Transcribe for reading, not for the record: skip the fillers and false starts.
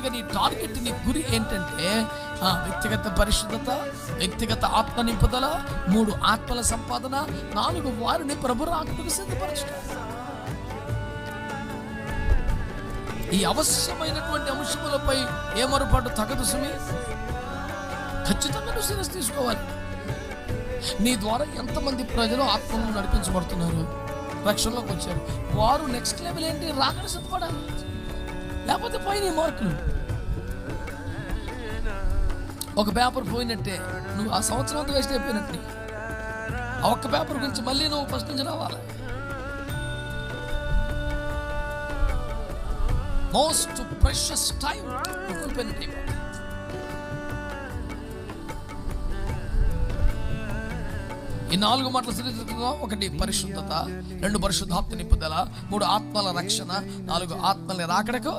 అల్టిమేట్గా నీ టార్గెట్, నీ గురి ఏంటంటే వ్యక్తిగత పరిశుద్ధత, వ్యక్తిగత ఆత్మ నింపుదల, 3 ఆత్మల సంపాదన, 4 వారిని ప్రభు రాకడకు సిద్ధపరచడం. ఈ అవశ్యమైనటువంటి అంశములపై ఏమరపాటు తగదు సుమి. ఖచ్చితంగా నువ్వు సీరియస్ తీసుకోవాలి. నీ ద్వారా ఎంతమంది ప్రజలు ఆత్మను నడిపించబడుతున్నారు, రక్షణలోకి వచ్చారు, వారు నెక్స్ట్ లెవెల్ ఏంటి, రాకడ సిద్ధపడాలి. లేకపోతే పోయిన మార్కులు, ఒక పేపర్ పోయినట్టే, నువ్వు ఆ సంవత్సరం అంతా వేస్ట్ అయిపోయినట్టు. ఆ ఒక్క పేపర్ గురించి మళ్ళీ నువ్వు ఫస్ట్ నుంచి రావాలి. మోస్ట్ ప్రెషస్ టైం కోల్పోయినట్టు. ఈ 4 మాటల చరిత్రలో 1 పరిశుద్ధత, 2 పరిశుద్ధాత్మ నింపుదల, 3 ఆత్మల రక్షణ, 4 ఆత్మల రాకడకు